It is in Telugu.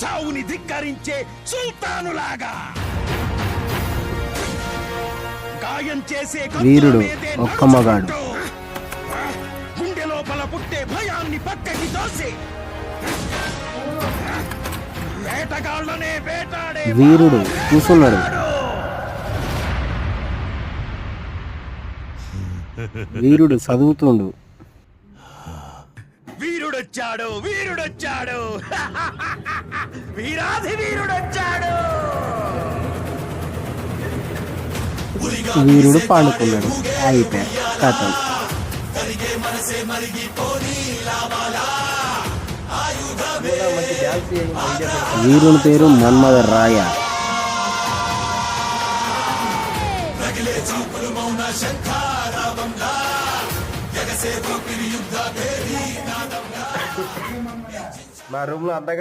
చావుని ధిక్కరించే సుల్తానులాగా గాయం చేసే వీరుడు ఒక్క మగాడు. గుండె లోపల పుట్టే భయాన్ని పక్కకి తోసి వేటగాళ్ళనే వేటాడే వీరుడు కూసున్నాడు. వీరుడు చదువుతుండు. వీరుడొచ్చాడు, వీరుడొచ్చాడు, వీరాధి వీరుడొచ్చాడు. వీరుడు పాడుకున్నాడు. అయిపోయా కథం. వీరుని పేరు మన్మథ రాయ. మా రూమ్ లో అంతగా